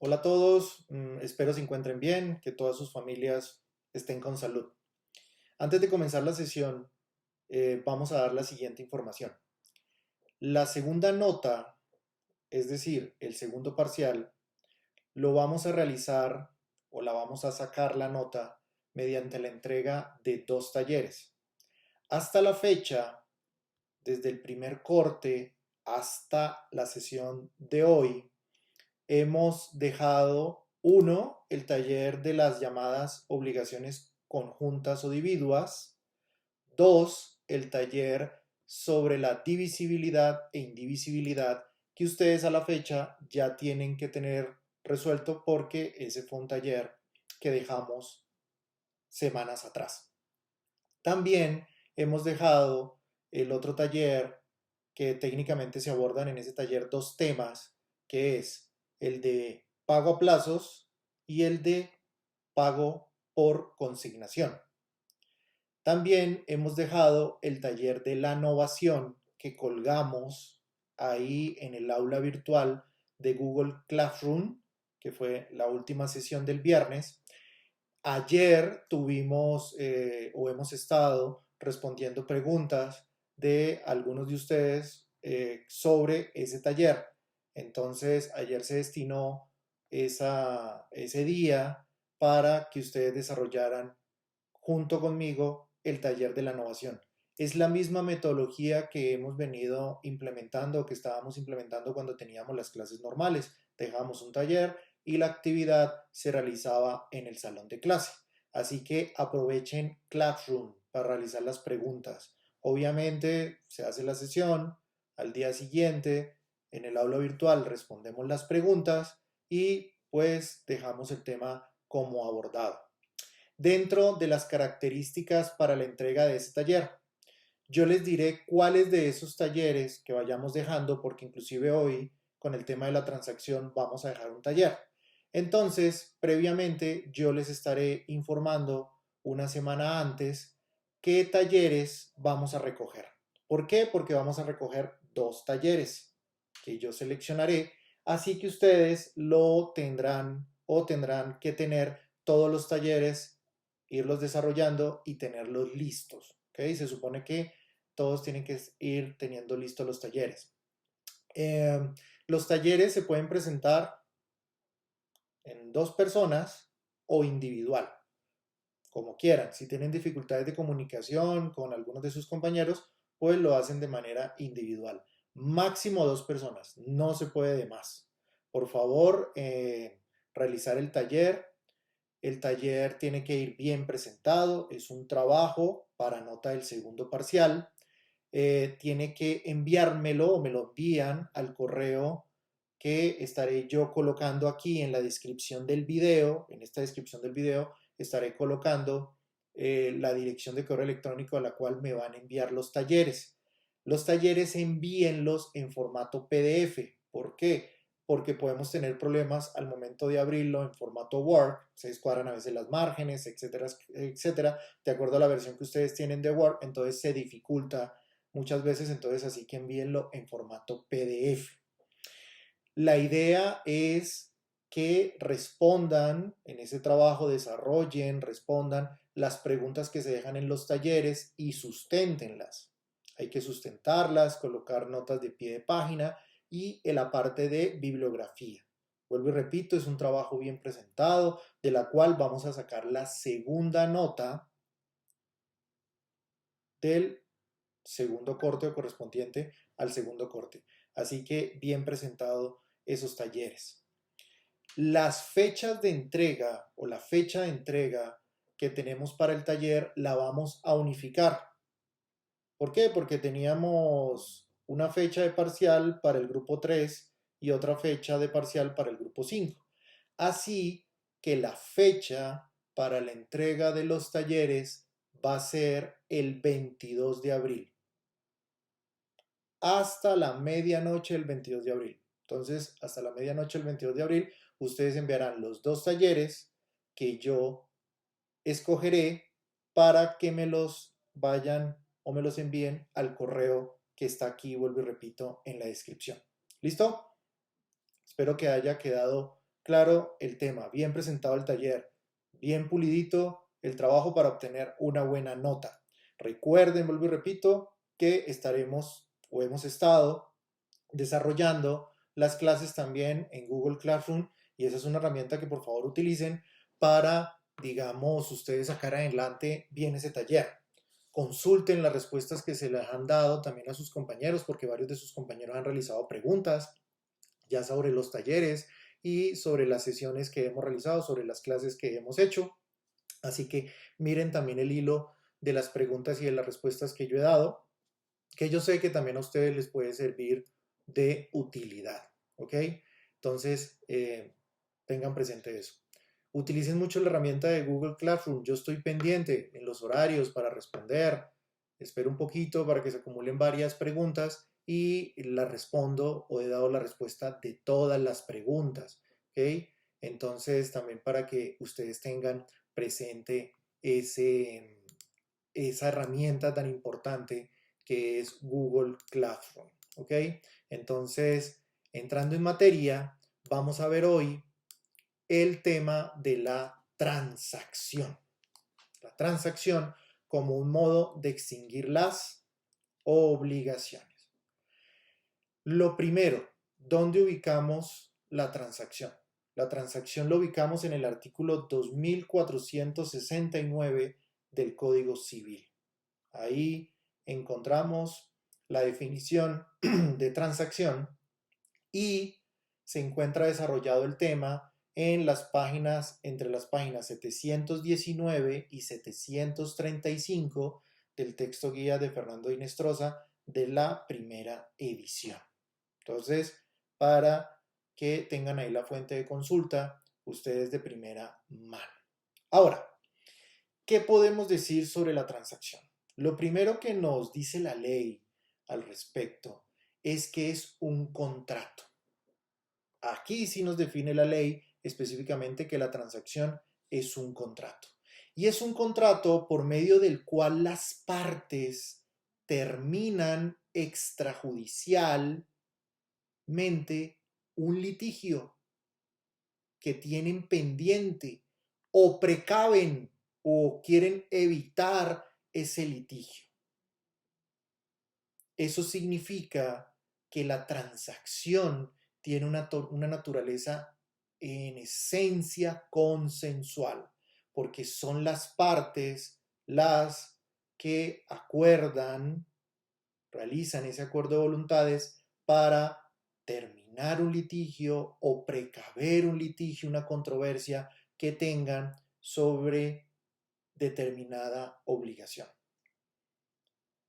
Hola a todos, espero se encuentren bien, que todas sus familias estén con salud. Antes de comenzar la sesión, vamos a dar la siguiente información. La segunda nota, es decir, el segundo parcial, lo vamos a realizar o la vamos a sacar la nota mediante la entrega de dos talleres. Hasta la fecha, desde el primer corte hasta la sesión de hoy, hemos dejado uno, el taller de las llamadas obligaciones conjuntas o dividuas. Dos, el taller sobre la divisibilidad e indivisibilidad que ustedes a la fecha ya tienen que tener resuelto porque ese fue un taller que dejamos semanas atrás. También hemos dejado el otro taller que técnicamente se abordan en ese taller dos temas, que es el de pago a plazos y el de pago por consignación. También hemos dejado el taller de la innovación que colgamos ahí en el aula virtual de Google Classroom, que fue la última sesión del viernes. Ayer tuvimos o hemos estado respondiendo preguntas de algunos de ustedes sobre ese taller. Entonces, ayer se destinó ese día para que ustedes desarrollaran junto conmigo el taller de la innovación. Es la misma metodología que hemos venido implementando, que estábamos implementando cuando teníamos las clases normales. Dejamos un taller y la actividad se realizaba en el salón de clase. Así que aprovechen Classroom para realizar las preguntas. Obviamente se hace la sesión, al día siguiente en el aula virtual respondemos las preguntas y pues dejamos el tema como abordado. Dentro de las características para la entrega de ese taller, yo les diré cuáles de esos talleres que vayamos dejando, porque inclusive hoy con el tema de la transacción vamos a dejar un taller. Entonces, previamente yo les estaré informando una semana antes qué talleres vamos a recoger. ¿Por qué? Porque vamos a recoger dos talleres que yo seleccionaré, así que ustedes lo tendrán o tendrán que tener todos los talleres, irlos desarrollando y tenerlos listos. ¿Okay? Se supone que todos tienen que ir teniendo listos los talleres. Los talleres se pueden presentar en dos personas o individual, como quieran. Si tienen dificultades de comunicación con algunos de sus compañeros, pues lo hacen de manera individual. Máximo dos personas, no se puede de más. Por favor, realizar el taller. El taller tiene que ir bien presentado, es un trabajo para nota del segundo parcial. Tiene que enviármelo o me lo envían al correo que estaré yo colocando aquí en la descripción del video. En esta descripción del video estaré colocando la dirección de correo electrónico a la cual me van a enviar los talleres. Los talleres envíenlos en formato PDF. ¿Por qué? Porque podemos tener problemas al momento de abrirlo en formato Word, se descuadran a veces las márgenes, etcétera, etcétera, de acuerdo a la versión que ustedes tienen de Word, entonces se dificulta muchas veces, entonces así que envíenlo en formato PDF. La idea es que respondan en ese trabajo, desarrollen, respondan las preguntas que se dejan en los talleres y susténtenlas. Hay que sustentarlas, colocar notas de pie de página y en la parte de bibliografía. Vuelvo y repito, es un trabajo bien presentado, de la cual vamos a sacar la segunda nota del segundo corte o correspondiente al segundo corte. Así que bien presentado esos talleres. Las fechas de entrega o la fecha de entrega que tenemos para el taller la vamos a unificar. ¿Por qué? Porque teníamos una fecha de parcial para el grupo 3 y otra fecha de parcial para el grupo 5. Así que la fecha para la entrega de los talleres va a ser el 22 de abril. Hasta la medianoche del 22 de abril. Entonces, hasta la medianoche del 22 de abril, ustedes enviarán los dos talleres que yo escogeré para que me los vayan o me los envíen al correo que está aquí, vuelvo y repito, en la descripción. ¿Listo? Espero que haya quedado claro el tema, bien presentado el taller, bien pulidito el trabajo para obtener una buena nota. Recuerden, vuelvo y repito, que estaremos o hemos estado desarrollando las clases también en Google Classroom y esa es una herramienta que por favor utilicen para, digamos, ustedes sacar adelante bien ese taller. Consulten las respuestas que se les han dado también a sus compañeros porque varios de sus compañeros han realizado preguntas ya sobre los talleres y sobre las sesiones que hemos realizado, sobre las clases que hemos hecho. Así que miren también el hilo de las preguntas y de las respuestas que yo he dado, que yo sé que también a ustedes les puede servir de utilidad, ¿ok? Entonces, tengan presente eso. Utilicen mucho la herramienta de Google Classroom. Yo estoy pendiente en los horarios para responder. Espero un poquito para que se acumulen varias preguntas y las respondo o he dado la respuesta de todas las preguntas, ¿ok? Entonces, también para que ustedes tengan presente esa herramienta tan importante que es Google Classroom, ¿ok? Entonces, entrando en materia, vamos a ver hoy el tema de la transacción. La transacción como un modo de extinguir las obligaciones. Lo primero, ¿dónde ubicamos la transacción? La transacción la ubicamos en el artículo 2469 del Código Civil. Ahí encontramos la definición de transacción y se encuentra desarrollado el tema en las páginas, entre las páginas 719 y 735 del texto guía de Fernando Inestrosa de la primera edición. Entonces, para que tengan ahí la fuente de consulta, ustedes de primera mano. Ahora, ¿qué podemos decir sobre la transacción? Lo primero que nos dice la ley al respecto es que es un contrato. Aquí sí nos define la ley específicamente que la transacción es un contrato. Y es un contrato por medio del cual las partes terminan extrajudicialmente un litigio que tienen pendiente o precaven o quieren evitar ese litigio. Eso significa que la transacción tiene una naturaleza en esencia consensual, porque son las partes las que acuerdan, realizan ese acuerdo de voluntades para terminar un litigio o precaver un litigio, una controversia que tengan sobre determinada obligación.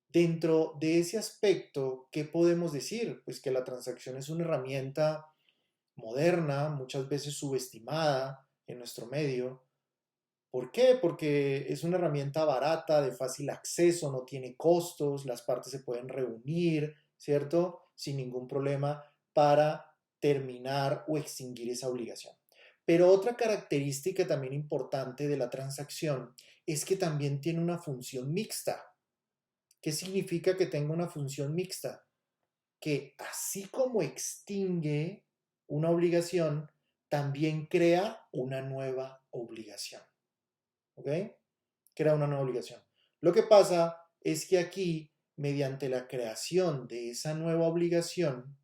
Dentro de ese aspecto, ¿qué podemos decir? Pues que la transacción es una herramienta moderna, muchas veces subestimada en nuestro medio. ¿Por qué? Porque es una herramienta barata, de fácil acceso, no tiene costos, las partes se pueden reunir, ¿cierto? Sin ningún problema para terminar o extinguir esa obligación. Pero otra característica también importante de la transacción es que también tiene una función mixta. ¿Qué significa que tenga una función mixta? Que así como extingue una obligación, también crea una nueva obligación. ¿Ok? Crea una nueva obligación. Lo que pasa es que aquí, mediante la creación de esa nueva obligación,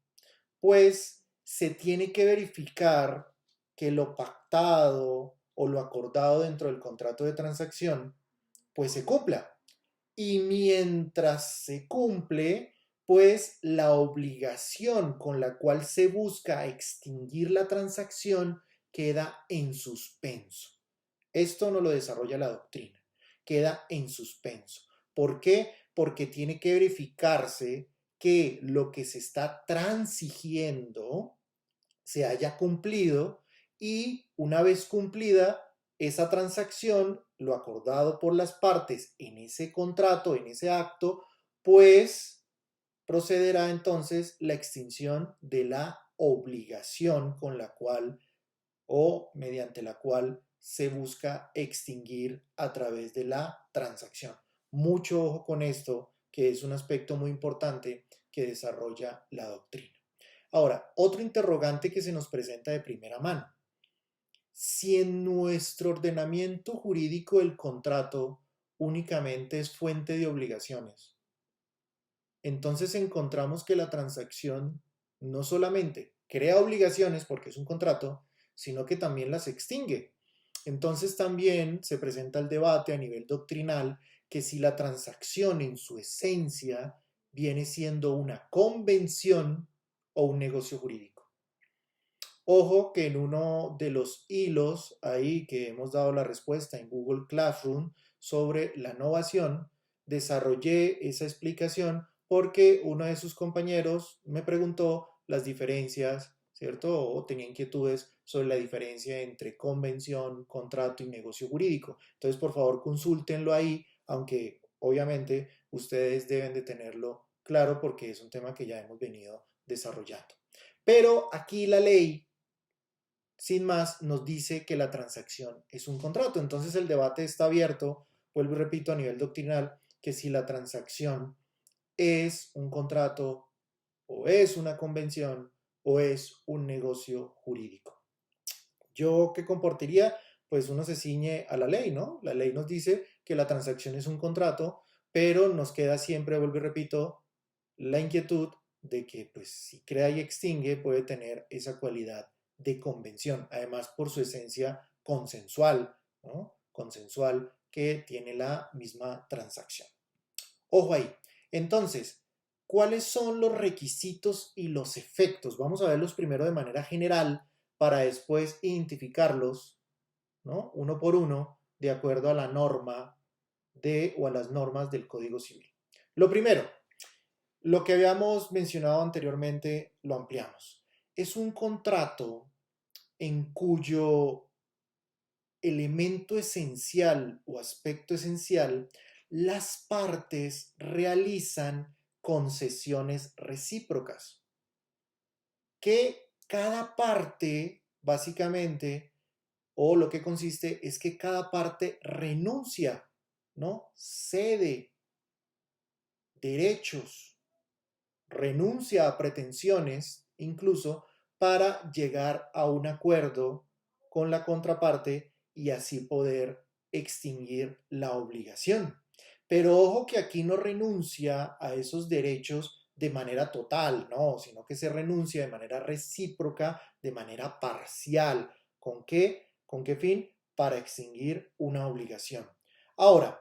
pues se tiene que verificar que lo pactado o lo acordado dentro del contrato de transacción, pues se cumpla. Y mientras se cumple, pues la obligación con la cual se busca extinguir la transacción queda en suspenso. Esto no lo desarrolla la doctrina, queda en suspenso. ¿Por qué? Porque tiene que verificarse que lo que se está transigiendo se haya cumplido y una vez cumplida esa transacción, lo acordado por las partes en ese contrato, en ese acto, pues procederá entonces la extinción de la obligación con la cual o mediante la cual se busca extinguir a través de la transacción. Mucho ojo con esto, que es un aspecto muy importante que desarrolla la doctrina. Ahora, otro interrogante que se nos presenta de primera mano. Si en nuestro ordenamiento jurídico el contrato únicamente es fuente de obligaciones, entonces encontramos que la transacción no solamente crea obligaciones porque es un contrato, sino que también las extingue. Entonces también se presenta el debate a nivel doctrinal que si la transacción en su esencia viene siendo una convención o un negocio jurídico. Ojo que en uno de los hilos ahí que hemos dado la respuesta en Google Classroom sobre la novación, desarrollé esa explicación porque uno de sus compañeros me preguntó las diferencias, ¿cierto? O tenía inquietudes sobre la diferencia entre convención, contrato y negocio jurídico. Entonces, por favor, consúltenlo ahí, aunque obviamente ustedes deben de tenerlo claro porque es un tema que ya hemos venido desarrollando. Pero aquí la ley sin más, nos dice que la transacción es un contrato. Entonces el debate está abierto, vuelvo y repito, a nivel doctrinal, que si la transacción es un contrato o es una convención o es un negocio jurídico. ¿Yo qué comportaría? Pues uno se ciñe a la ley, ¿no? La ley nos dice que la transacción es un contrato, pero nos queda siempre, vuelvo y repito, la inquietud de que pues si crea y extingue puede tener esa cualidad de convención, además por su esencia consensual, ¿no? Consensual que tiene la misma transacción. Ojo ahí. Entonces, ¿cuáles son los requisitos y los efectos? Vamos a verlos primero de manera general para después identificarlos, ¿no? Uno por uno, de acuerdo a la norma o a las normas del Código Civil. Lo primero, lo que habíamos mencionado anteriormente, lo ampliamos. Es un contrato en cuyo elemento esencial o aspecto esencial, las partes realizan concesiones recíprocas, que cada parte, básicamente, o lo que consiste es que cada parte renuncia, ¿no? Cede derechos, renuncia a pretensiones, incluso para llegar a un acuerdo con la contraparte y así poder extinguir la obligación. Pero ojo que aquí no renuncia a esos derechos de manera total, no, sino que se renuncia de manera recíproca, de manera parcial. ¿Con qué? ¿Con qué fin? Para extinguir una obligación. Ahora,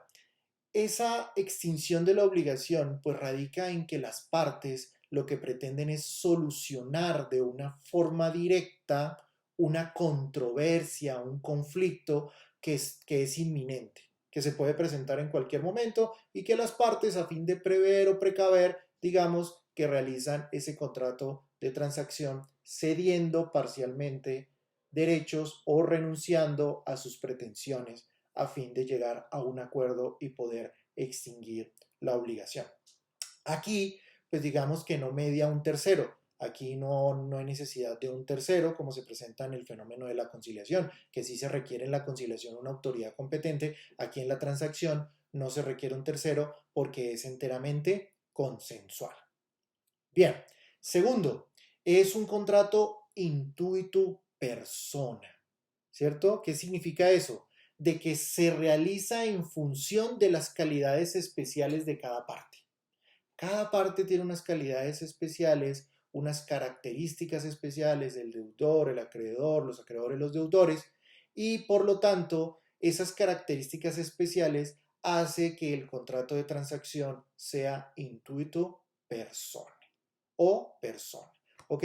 esa extinción de la obligación pues radica en que las partes lo que pretenden es solucionar de una forma directa una controversia, un conflicto que es inminente, que se puede presentar en cualquier momento y que las partes a fin de prever o precaver, digamos, que realizan ese contrato de transacción cediendo parcialmente derechos o renunciando a sus pretensiones a fin de llegar a un acuerdo y poder extinguir la obligación. Aquí, pues digamos que no media un tercero. Aquí no hay necesidad de un tercero, como se presenta en el fenómeno de la conciliación, que sí se requiere en la conciliación una autoridad competente. Aquí en la transacción no se requiere un tercero porque es enteramente consensual. Bien, segundo, es un contrato intuitu persona, ¿cierto? ¿Qué significa eso? De que se realiza en función de las calidades especiales de cada parte. Cada parte tiene unas calidades especiales, unas características especiales, el deudor, el acreedor, los acreedores, los deudores, y por lo tanto, esas características especiales hace que el contrato de transacción sea intuito persona o persona. ¿Ok?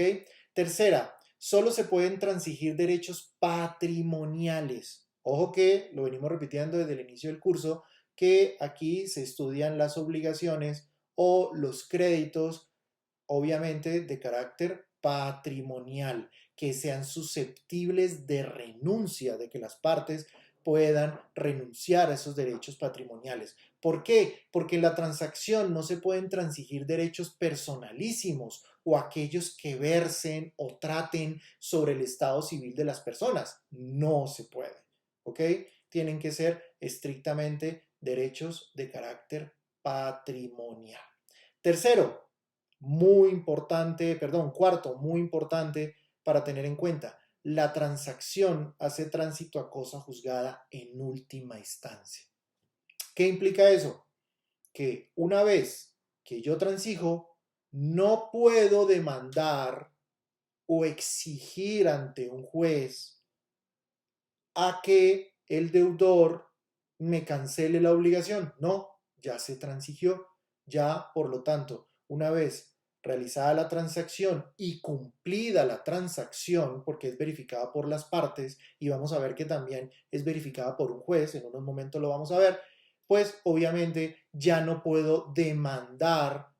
Tercera, solo se pueden transigir derechos patrimoniales. Ojo que lo venimos repitiendo desde el inicio del curso, que aquí se estudian las obligaciones o los créditos, obviamente de carácter patrimonial, que sean susceptibles de renuncia, de que las partes puedan renunciar a esos derechos patrimoniales. ¿Por qué? Porque en la transacción no se pueden transigir derechos personalísimos o aquellos que versen o traten sobre el estado civil de las personas. No se puede. ¿Ok? Tienen que ser estrictamente derechos de carácter patrimonial. Tercero, muy importante, perdón, cuarto, muy importante para tener en cuenta, la transacción hace tránsito a cosa juzgada en última instancia. ¿Qué implica eso? Que una vez que yo transijo, no puedo demandar o exigir ante un juez a que el deudor me cancele la obligación. No, ya se transigió. Ya, por lo tanto, una vez realizada la transacción y cumplida la transacción, porque es verificada por las partes, y vamos a ver que también es verificada por un juez, en unos momentos lo vamos a ver, pues obviamente ya no puedo demandar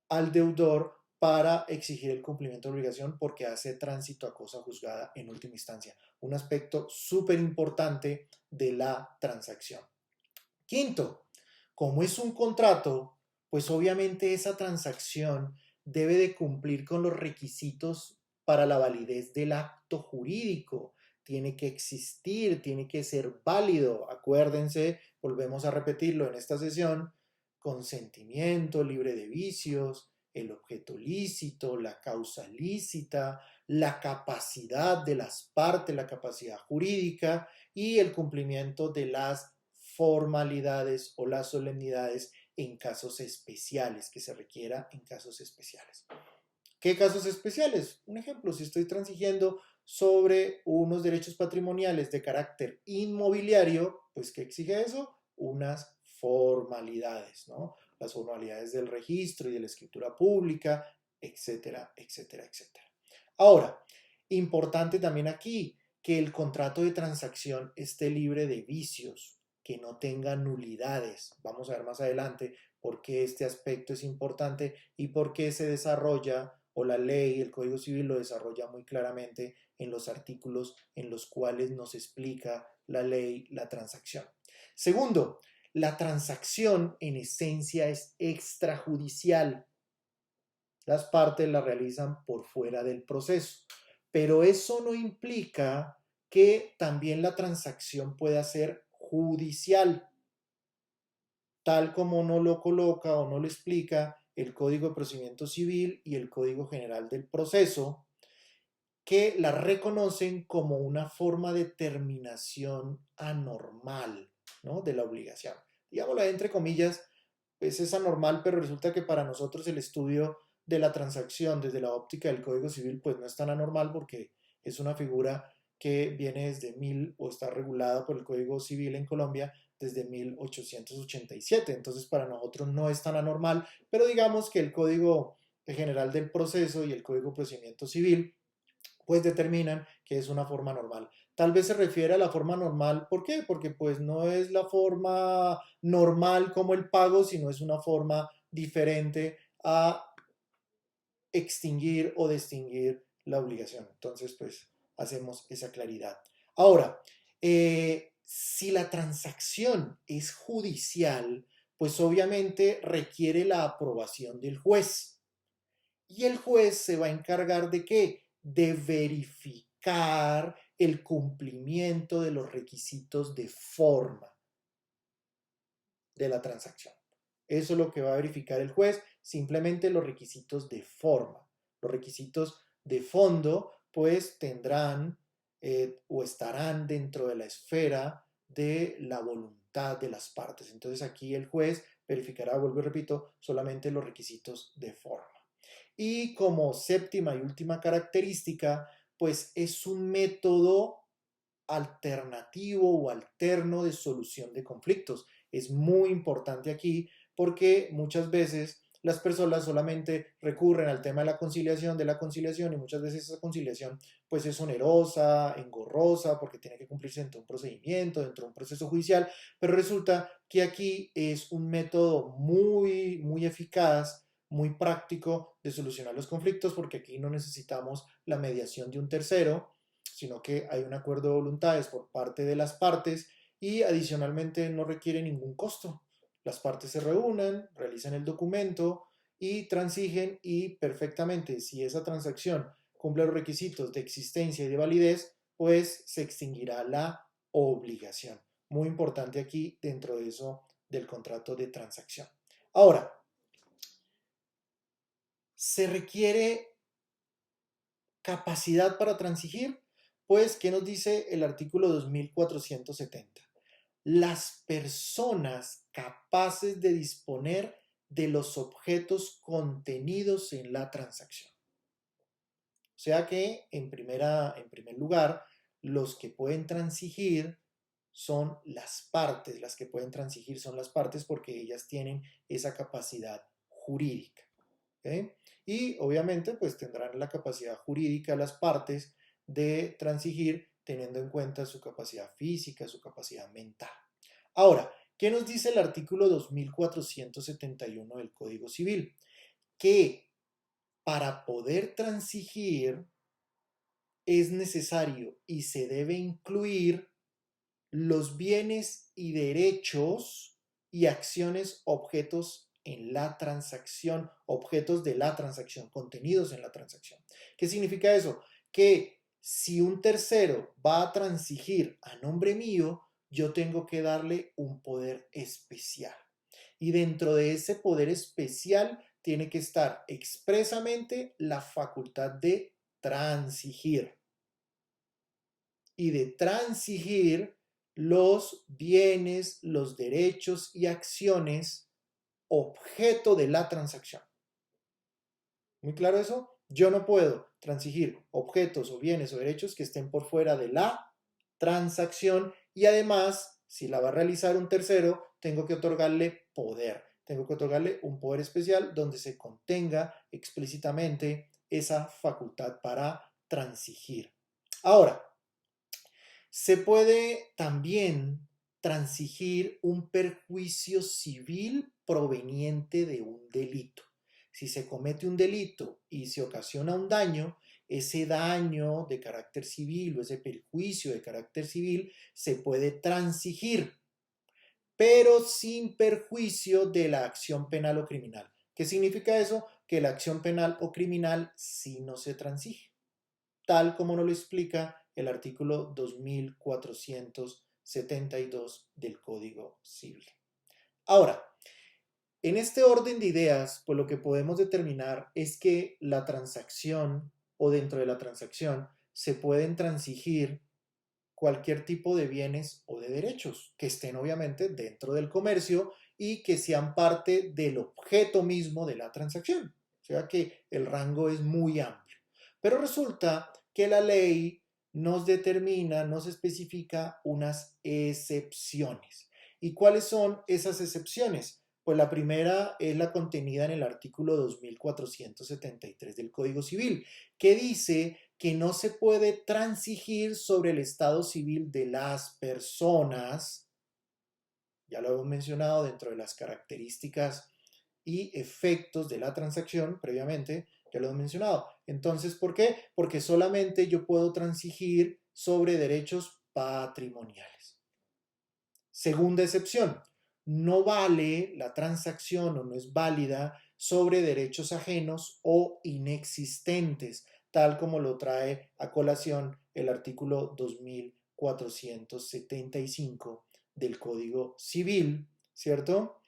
al deudor para exigir el cumplimiento de obligación porque hace tránsito a cosa juzgada en última instancia. Un aspecto súper importante de la transacción. Quinto, como es un contrato, pues obviamente esa transacción debe de cumplir con los requisitos para la validez del acto jurídico. Tiene que existir, tiene que ser válido. Acuérdense, volvemos a repetirlo en esta sesión, consentimiento libre de vicios, el objeto lícito, la causa lícita, la capacidad de las partes, la capacidad jurídica y el cumplimiento de las formalidades o las solemnidades en casos especiales, que se requiera en casos especiales. ¿Qué casos especiales? Un ejemplo, si estoy transigiendo sobre unos derechos patrimoniales de carácter inmobiliario, pues ¿qué exige eso? Unas formalidades, ¿no? Las formalidades del registro y de la escritura pública, etcétera, etcétera, etcétera. Ahora, importante también aquí que el contrato de transacción esté libre de vicios, que no tenga nulidades. Vamos a ver más adelante por qué este aspecto es importante y por qué se desarrolla o la ley, el Código Civil lo desarrolla muy claramente en los artículos en los cuales nos explica la ley la transacción. Segundo, la transacción en esencia es extrajudicial. Las partes la realizan por fuera del proceso, pero eso no implica que también la transacción pueda ser judicial, tal como no lo coloca o no lo explica el Código de Procedimiento Civil y el Código General del Proceso, que la reconocen como una forma de terminación anormal, ¿no?, de la obligación. Digámoslo entre comillas, pues es anormal, pero resulta que para nosotros el estudio de la transacción desde la óptica del Código Civil pues no es tan anormal porque es una figura que viene desde o está regulada por el Código Civil en Colombia desde 1887. Entonces para nosotros no es tan anormal, pero digamos que el Código General del Proceso y el Código de Procedimiento Civil pues determinan que es una forma normal. Tal vez se refiere a la forma normal, ¿por qué? Porque pues no es la forma normal como el pago, sino es una forma diferente a extinguir o de extinguir la obligación. Entonces, pues hacemos esa claridad. Ahora, si la transacción es judicial, pues obviamente requiere la aprobación del juez. Y el juez se va a encargar de qué? De verificar el cumplimiento de los requisitos de forma de la transacción. Eso es lo que va a verificar el juez, simplemente los requisitos de forma. Los requisitos de fondo, pues tendrán o estarán dentro de la esfera de la voluntad de las partes. Entonces aquí el juez verificará, vuelvo y repito, solamente los requisitos de forma. Y como séptima y última característica, pues es un método alternativo o alterno de solución de conflictos. Es muy importante aquí porque muchas veces las personas solamente recurren al tema de la conciliación y muchas veces esa conciliación pues es onerosa, engorrosa porque tiene que cumplirse dentro de un procedimiento, dentro de un proceso judicial, pero resulta que aquí es un método muy eficaz, muy práctico de solucionar los conflictos porque aquí no necesitamos la mediación de un tercero, sino que hay un acuerdo de voluntades por parte de las partes y adicionalmente no requiere ningún costo. Las partes se reúnen, realizan el documento y transigen y perfectamente, si esa transacción cumple los requisitos de existencia y de validez, pues se extinguirá la obligación. Muy importante aquí dentro de eso del contrato de transacción. Ahora, se requiere capacidad para transigir. pues, ¿qué nos dice el artículo 2470? Las personas capaces de disponer de los objetos contenidos en la transacción. O sea que, en primer lugar, los que pueden transigir son las partes. Las que pueden transigir son las partes porque ellas tienen esa capacidad jurídica. ¿Okay? Y obviamente pues tendrán la capacidad jurídica las partes de transigir teniendo en cuenta su capacidad física, su capacidad mental. Ahora, ¿qué nos dice el artículo 2471 del Código Civil? Que para poder transigir es necesario y se debe incluir los bienes y derechos y acciones objetos en la transacción, objetos de la transacción, contenidos en la transacción. ¿Qué significa eso? Que si un tercero va a transigir a nombre mío, yo tengo que darle un poder especial. Y dentro de ese poder especial tiene que estar expresamente la facultad de transigir. Y de transigir los bienes, los derechos y acciones objeto de la transacción. ¿Muy claro eso? Yo no puedo transigir objetos o bienes o derechos que estén por fuera de la transacción y además, si la va a realizar un tercero, tengo que otorgarle poder. Tengo que otorgarle un poder especial donde se contenga explícitamente esa facultad para transigir. Ahora, se puede también transigir un perjuicio civil proveniente de un delito. Si se comete un delito y se ocasiona un daño, ese daño de carácter civil o ese perjuicio de carácter civil se puede transigir, pero sin perjuicio de la acción penal o criminal. ¿Qué significa eso? Que la acción penal o criminal sí no se transige, tal como nos lo explica el artículo 2472 del Código Civil. Ahora, en este orden de ideas, pues lo que podemos determinar es que la transacción o dentro de la transacción se pueden transigir cualquier tipo de bienes o de derechos que estén obviamente dentro del comercio y que sean parte del objeto mismo de la transacción. O sea que el rango es muy amplio. Pero resulta que la ley nos determina, nos especifica unas excepciones. ¿Y cuáles son esas excepciones? Pues la primera es la contenida en el artículo 2473 del Código Civil, que dice que no se puede transigir sobre el estado civil de las personas, ya lo hemos mencionado dentro de las características y efectos de la transacción previamente, ya lo hemos mencionado. Entonces, ¿por qué? Porque solamente yo puedo transigir sobre derechos patrimoniales. Segunda excepción, no vale la transacción o no es válida sobre derechos ajenos o inexistentes, tal como lo trae a colación el artículo 2475 del Código Civil, ¿cierto?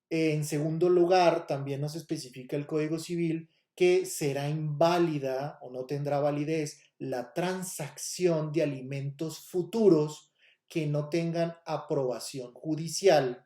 En segundo lugar, también nos especifica el Código Civil que será inválida o no tendrá validez la transacción de alimentos futuros que no tengan aprobación judicial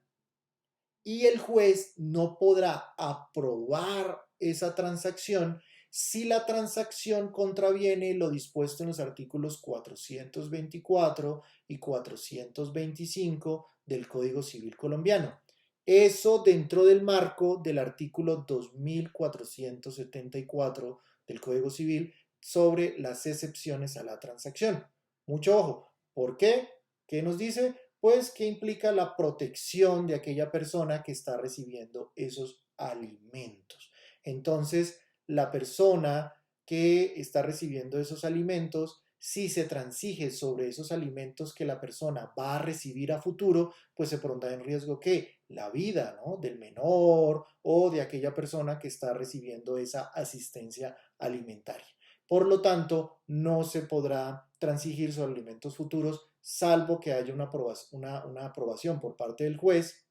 y el juez no podrá aprobar esa transacción si la transacción contraviene lo dispuesto en los artículos 424 y 425 del Código Civil colombiano. Eso dentro del marco del artículo 2474 del Código Civil sobre las excepciones a la transacción. Mucho ojo. ¿Por qué? ¿Qué nos dice? Pues que implica la protección de aquella persona que está recibiendo esos alimentos. Entonces, la persona que está recibiendo esos alimentos, si se transige sobre esos alimentos que la persona va a recibir a futuro, pues se pondrá en riesgo que la vida, ¿no?, del menor o de aquella persona que está recibiendo esa asistencia alimentaria. Por lo tanto, no se podrá transigir sobre alimentos futuros salvo que haya una aprobación por parte del juez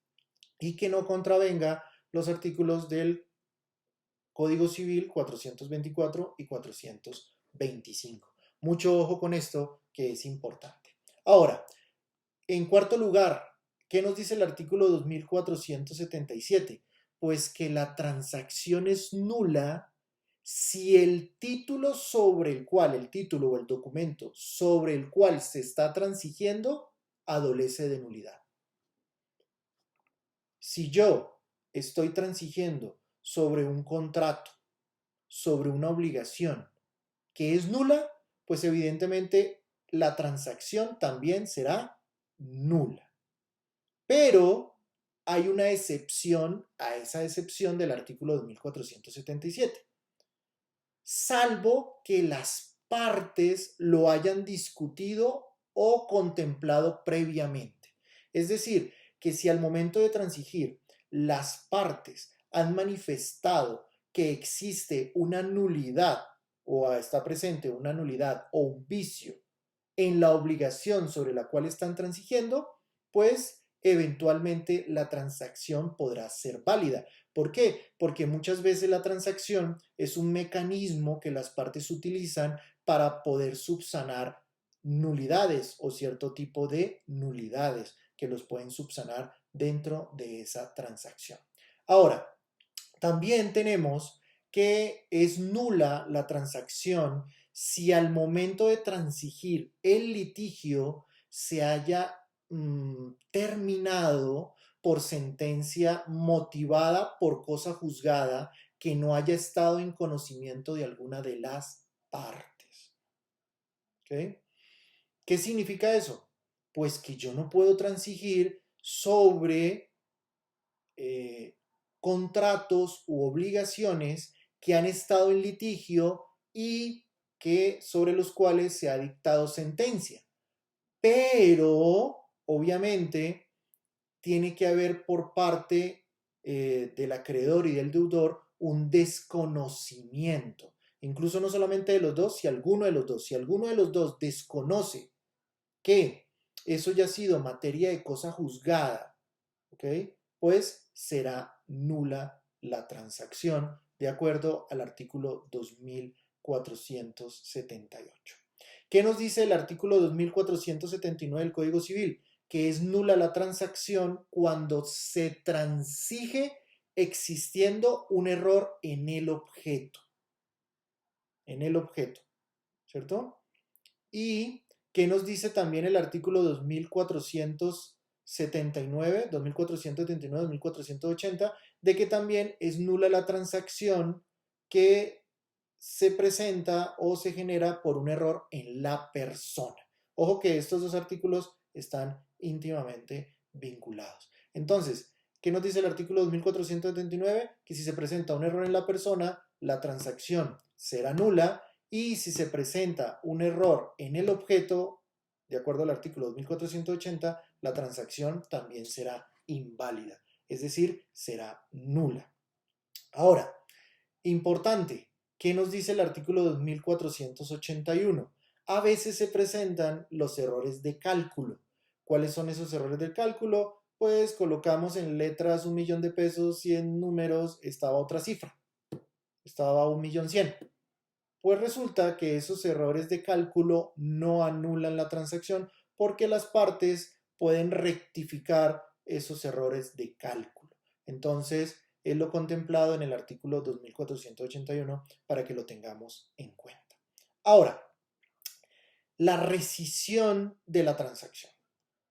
y que no contravenga los artículos del Código Civil 424 y 425. Mucho ojo con esto, que es importante. Ahora, en cuarto lugar, ¿qué nos dice el artículo 2477? Pues que la transacción es nula si el título el título o el documento sobre el cual se está transigiendo adolece de nulidad. Si yo estoy transigiendo sobre un contrato, sobre una obligación que es nula, pues evidentemente la transacción también será nula. Pero hay una excepción a esa excepción del artículo 2477, salvo que las partes lo hayan discutido o contemplado previamente. Es decir, que si al momento de transigir las partes han manifestado que existe una nulidad o está presente una nulidad o un vicio en la obligación sobre la cual están transigiendo, pues eventualmente la transacción podrá ser válida. ¿Por qué? Porque muchas veces la transacción es un mecanismo que las partes utilizan para poder subsanar nulidades o cierto tipo de nulidades que los pueden subsanar dentro de esa transacción. Ahora, también tenemos que es nula la transacción si al momento de transigir el litigio se haya terminado por sentencia motivada por cosa juzgada que no haya estado en conocimiento de alguna de las partes. ¿Okay? ¿Qué significa eso? Pues que yo no puedo transigir sobre contratos u obligaciones que han estado en litigio y que sobre los cuales se ha dictado sentencia. Pero, obviamente, tiene que haber por parte del acreedor y del deudor un desconocimiento. Incluso no solamente de los dos, si alguno de los dos. Si alguno de los dos desconoce que eso ya ha sido materia de cosa juzgada, ¿ok? Pues será nula la transacción de acuerdo al artículo 2478. ¿Qué nos dice el artículo 2479 del Código Civil? Que es nula la transacción cuando se transige existiendo un error en el objeto. En el objeto, ¿cierto? Y ¿qué nos dice también el artículo 2479, 2479, 2480? De que también es nula la transacción que se presenta o se genera por un error en la persona. Ojo que estos dos artículos están íntimamente vinculados. Entonces, ¿qué nos dice el artículo 2479? Que si se presenta un error en la persona, la transacción será nula, y si se presenta un error en el objeto, de acuerdo al artículo 2480, la transacción también será inválida, es decir, será nula. Ahora, importante, ¿qué nos dice el artículo 2481? A veces se presentan los errores de cálculo. ¿Cuáles son esos errores de cálculo? Pues colocamos en letras 1.000.000 de pesos y en números estaba otra cifra. Estaba 1.100.000. Pues resulta que esos errores de cálculo no anulan la transacción porque las partes pueden rectificar esos errores de cálculo. Entonces, es lo contemplado en el artículo 2481 para que lo tengamos en cuenta. Ahora, la rescisión de la transacción.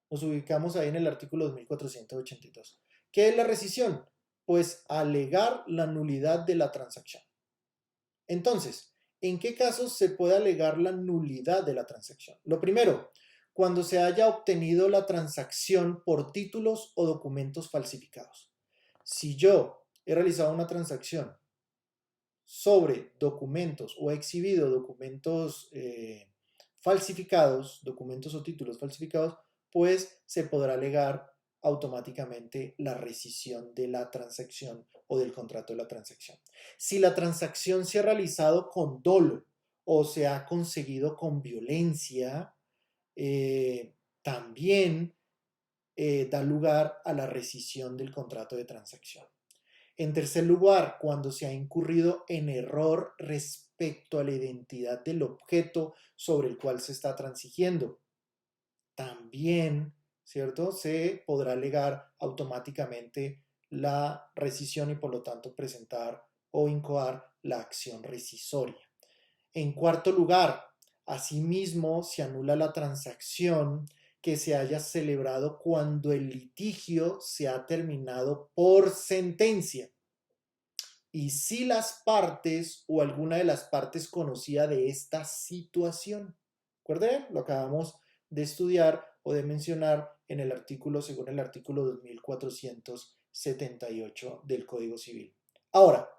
Nos ubicamos ahí en el artículo 2482. ¿Qué es la rescisión? Pues alegar la nulidad de la transacción. Entonces, ¿en qué casos se puede alegar la nulidad de la transacción? Lo primero, cuando se haya obtenido la transacción por títulos o documentos falsificados. Si yo he realizado una transacción sobre documentos o he exhibido documentos falsificados, documentos o títulos falsificados, pues se podrá alegar automáticamente la rescisión de la transacción o del contrato de la transacción. Si la transacción se ha realizado con dolo o se ha conseguido con violencia, también da lugar a la rescisión del contrato de transacción. En tercer lugar, cuando se ha incurrido en error respecto respecto a la identidad del objeto sobre el cual se está transigiendo. También, ¿cierto? Se podrá alegar automáticamente la rescisión y por lo tanto presentar o incoar la acción rescisoria. En cuarto lugar, asimismo se anula la transacción que se haya celebrado cuando el litigio se ha terminado por sentencia. Y si las partes o alguna de las partes conocía de esta situación. ¿Recuerden? Lo acabamos de estudiar o de mencionar en el artículo, según el artículo 2478 del Código Civil. Ahora,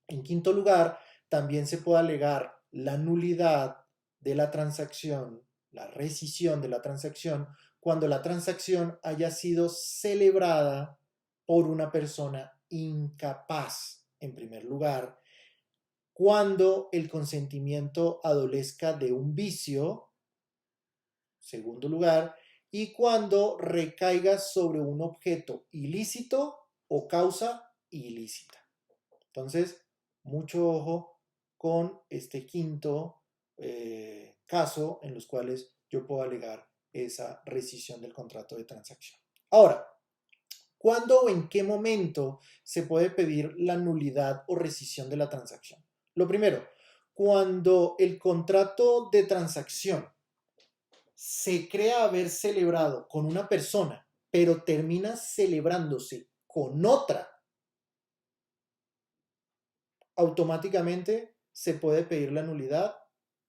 en quinto lugar, también se puede alegar la nulidad de la transacción, la rescisión de la transacción, cuando la transacción haya sido celebrada por una persona incapaz, en primer lugar, cuando el consentimiento adolezca de un vicio, segundo lugar, y cuando recaiga sobre un objeto ilícito o causa ilícita. Entonces, mucho ojo con este quinto caso en los cuales yo puedo alegar esa rescisión del contrato de transacción. Ahora, ¿cuándo o en qué momento se puede pedir la nulidad o rescisión de la transacción? Lo primero, cuando el contrato de transacción se crea haber celebrado con una persona, pero termina celebrándose con otra, automáticamente se puede pedir la nulidad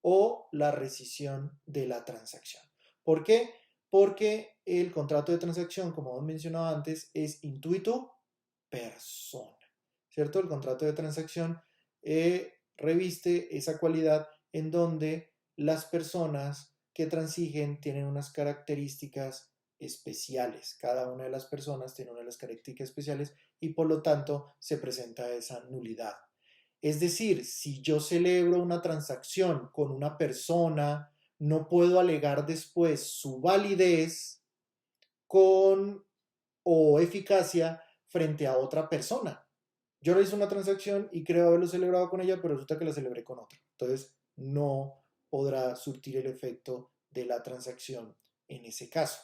o la rescisión de la transacción. ¿Por qué? Porque el contrato de transacción, como hemos mencionado antes, es intuito persona, ¿cierto? El contrato de transacción reviste esa cualidad en donde las personas que transigen tienen unas características especiales. Cada una de las personas tiene una de las características especiales y por lo tanto se presenta esa nulidad. Es decir, si yo celebro una transacción con una persona, no puedo alegar después su validez con o eficacia frente a otra persona. Yo realizo una transacción y creo haberlo celebrado con ella, pero resulta que la celebré con otra. Entonces, no podrá surtir el efecto de la transacción en ese caso.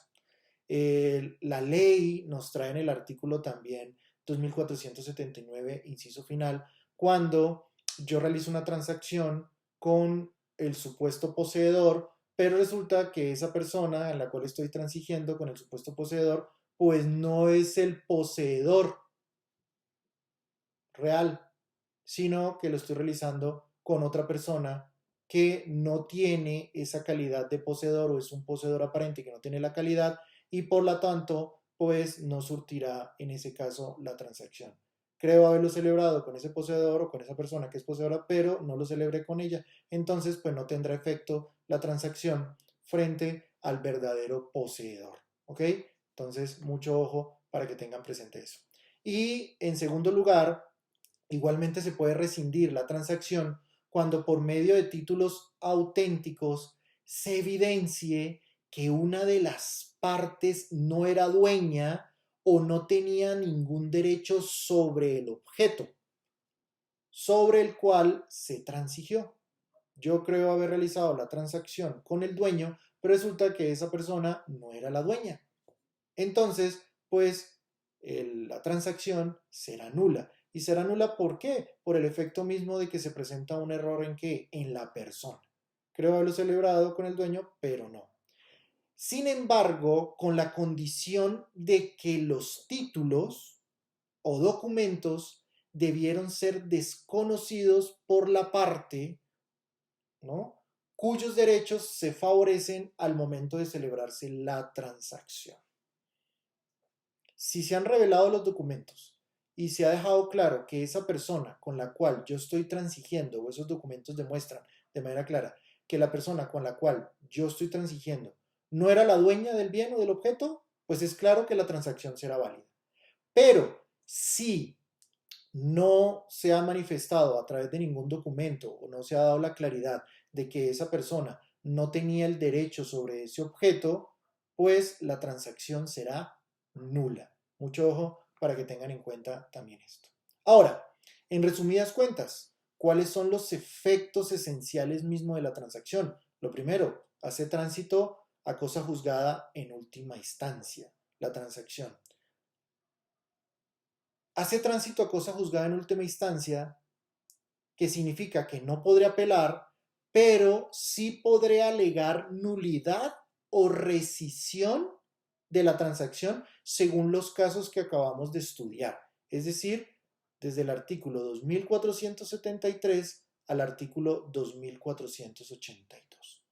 La ley nos trae en el artículo también 2479, inciso final, cuando yo realizo una transacción con el supuesto poseedor, pero resulta que esa persona en la cual estoy transigiendo con el supuesto poseedor, pues no es el poseedor real, sino que lo estoy realizando con otra persona que no tiene esa calidad de poseedor o es un poseedor aparente que no tiene la calidad y por lo tanto pues no surtirá en ese caso la transacción. Creo haberlo celebrado con ese poseedor o con esa persona que es poseedora, pero no lo celebré con ella. Entonces pues no tendrá efecto la transacción frente al verdadero poseedor. ¿Ok? Entonces mucho ojo para que tengan presente eso. Y en segundo lugar, igualmente se puede rescindir la transacción cuando por medio de títulos auténticos se evidencie que una de las partes no era dueña o no tenía ningún derecho sobre el objeto sobre el cual se transigió. Yo creo haber realizado la transacción con el dueño, pero resulta que esa persona no era la dueña. Entonces, pues la transacción será nula. ¿Y será nula por qué? Por el efecto mismo de que se presenta un error en qué? En la persona. Creo haberlo celebrado con el dueño, pero no. Sin embargo, con la condición de que los títulos o documentos debieron ser desconocidos por la parte, ¿no?, cuyos derechos se favorecen al momento de celebrarse la transacción. Si se han revelado los documentos y se ha dejado claro que esa persona con la cual yo estoy transigiendo o esos documentos demuestran de manera clara que la persona con la cual yo estoy transigiendo no era la dueña del bien o del objeto, pues es claro que la transacción será válida. Pero si no se ha manifestado a través de ningún documento o no se ha dado la claridad de que esa persona no tenía el derecho sobre ese objeto, pues la transacción será nula. Mucho ojo para que tengan en cuenta también esto. Ahora, en resumidas cuentas, ¿cuáles son los efectos esenciales mismos de la transacción? Lo primero, hace tránsito a cosa juzgada en última instancia, la transacción. Hace tránsito a cosa juzgada en última instancia, que significa que no podré apelar, pero sí podré alegar nulidad o rescisión de la transacción según los casos que acabamos de estudiar. Es decir, desde el artículo 2473 al artículo 2482.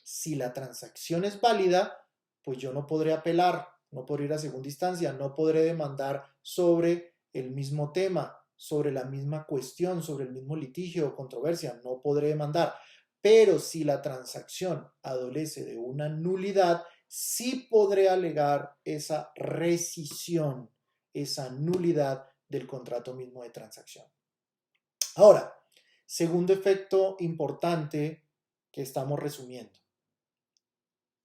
Si la transacción es válida, pues yo no podré apelar, no podré ir a segunda instancia, no podré demandar sobre el mismo tema, sobre la misma cuestión, sobre el mismo litigio o controversia, no podré demandar. Pero si la transacción adolece de una nulidad, sí podré alegar esa rescisión, esa nulidad del contrato mismo de transacción. Ahora, segundo efecto importante que estamos resumiendo.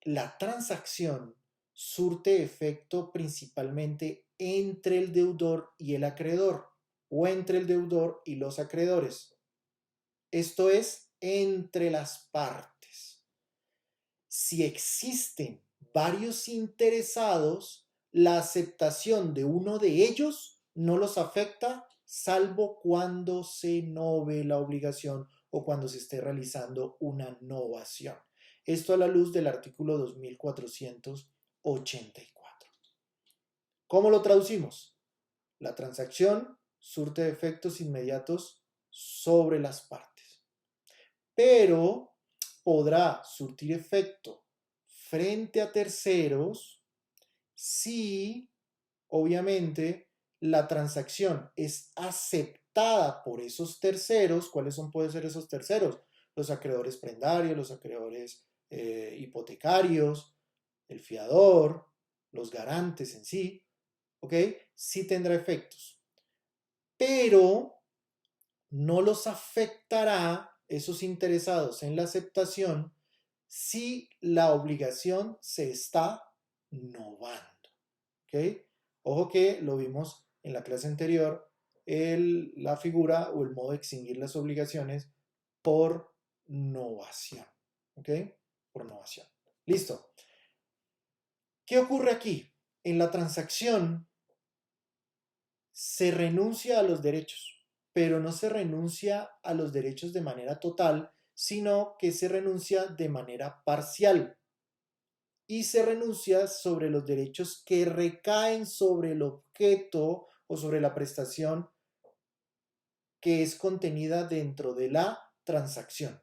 La transacción surte efecto principalmente entre el deudor y el acreedor, o entre el deudor y los acreedores. Esto es, entre las partes. Si existen varios interesados, la aceptación de uno de ellos no los afecta, salvo cuando se nove la obligación o cuando se esté realizando una novación. Esto a la luz del artículo 2484. ¿Cómo lo traducimos? La transacción surte efectos inmediatos sobre las partes, pero podrá surtir efecto frente a terceros si, obviamente, la transacción es aceptada por esos terceros. ¿Cuáles pueden ser esos terceros? Los acreedores prendarios, los acreedores hipotecarios, el fiador, los garantes en sí, ¿ok? Sí tendrá efectos, pero no los afectará esos interesados en la aceptación si la obligación se está novando, ¿ok? Ojo que lo vimos en la clase anterior, la figura o el modo de extinguir las obligaciones por novación, ¿ok? Por novación. Listo. ¿Qué ocurre aquí? En la transacción se renuncia a los derechos, pero no se renuncia a los derechos de manera total, sino que se renuncia de manera parcial. Y se renuncia sobre los derechos que recaen sobre el objeto o sobre la prestación que es contenida dentro de la transacción.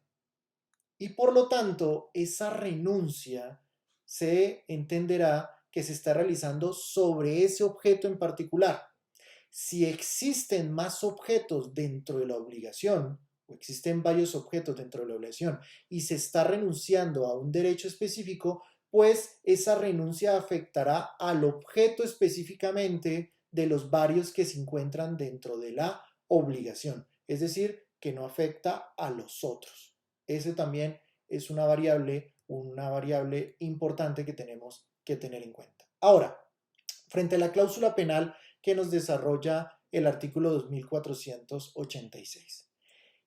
Y por lo tanto, esa renuncia se entenderá que se está realizando sobre ese objeto en particular. Si existen más objetos dentro de la obligación, o existen varios objetos dentro de la obligación, y se está renunciando a un derecho específico, pues esa renuncia afectará al objeto específicamente de los varios que se encuentran dentro de la obligación. Es decir, que no afecta a los otros. Ese también es una variable importante que tenemos que tener en cuenta. Ahora, frente a la cláusula penal que nos desarrolla el artículo 2486.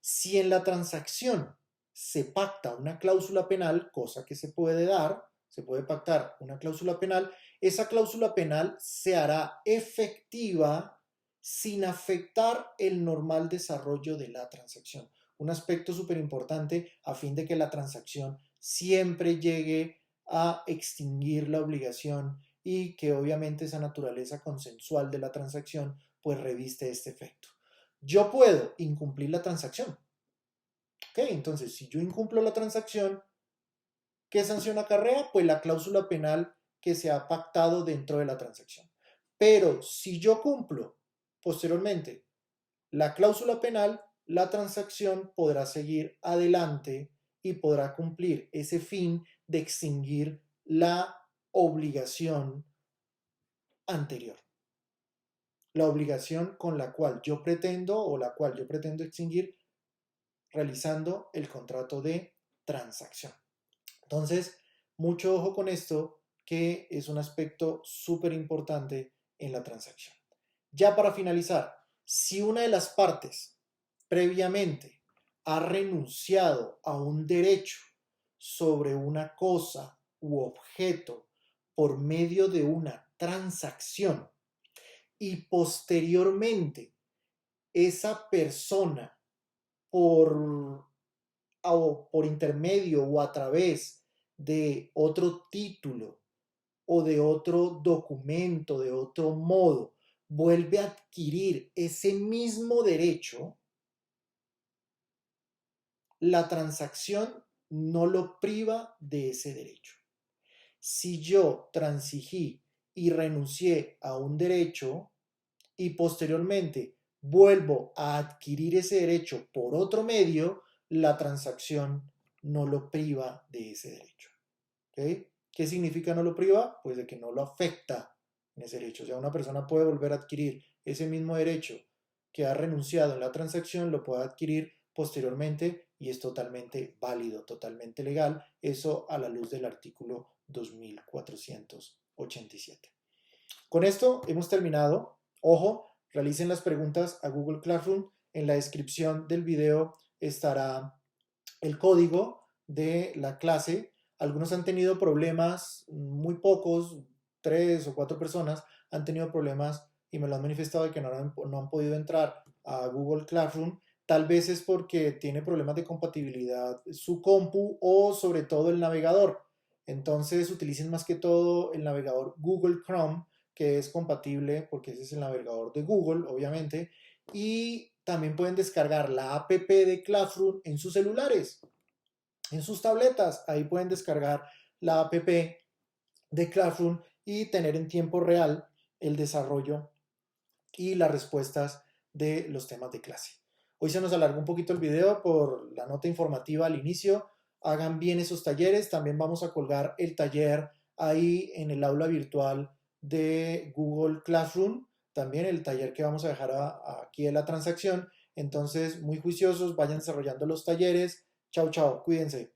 Si en la transacción se pacta una cláusula penal, cosa que se puede dar, se puede pactar una cláusula penal, esa cláusula penal se hará efectiva sin afectar el normal desarrollo de la transacción. Un aspecto súper importante a fin de que la transacción siempre llegue a extinguir la obligación y que obviamente esa naturaleza consensual de la transacción pues reviste este efecto. Yo puedo incumplir la transacción. ¿Ok? Entonces, si yo incumplo la transacción, ¿qué sanción acarrea? Pues la cláusula penal que se ha pactado dentro de la transacción. Pero si yo cumplo posteriormente la cláusula penal, la transacción podrá seguir adelante y podrá cumplir ese fin de extinguir la obligación anterior. La obligación con la cual yo pretendo extinguir realizando el contrato de transacción. Entonces, mucho ojo con esto, que es un aspecto súper importante en la transacción. Ya para finalizar, si una de las partes previamente ha renunciado a un derecho sobre una cosa u objeto por medio de una transacción y posteriormente esa persona por, por intermedio o a través de otro título o de otro documento, de otro modo, vuelve a adquirir ese mismo derecho, la transacción no lo priva de ese derecho. Si yo transigí y renuncié a un derecho y posteriormente vuelvo a adquirir ese derecho por otro medio, la transacción no lo priva de ese derecho. ¿Okay? ¿Qué significa no lo priva? Pues de que no lo afecta en ese derecho. O sea, una persona puede volver a adquirir ese mismo derecho que ha renunciado en la transacción, lo puede adquirir posteriormente y es totalmente válido, totalmente legal. Eso a la luz del artículo 2487. Con esto hemos terminado. Ojo, realicen las preguntas a Google Classroom. En la descripción del video estará el código de la clase. Algunos han tenido problemas, muy pocos, 3 o 4 personas han tenido problemas y me lo han manifestado de que no han podido entrar a Google Classroom. Tal vez es porque tiene problemas de compatibilidad su compu o sobre todo el navegador. Entonces utilicen más que todo el navegador Google Chrome, que es compatible porque ese es el navegador de Google, obviamente. Y también pueden descargar la app de Classroom en sus celulares, en sus tabletas. Ahí pueden descargar la app de Classroom y tener en tiempo real el desarrollo y las respuestas de los temas de clase. Hoy se nos alargó un poquito el video por la nota informativa al inicio. Hagan bien esos talleres. También vamos a colgar el taller ahí en el aula virtual de Google Classroom. También el taller que vamos a dejar aquí en la transacción. Entonces, muy juiciosos, vayan desarrollando los talleres. Chao, chao, cuídense.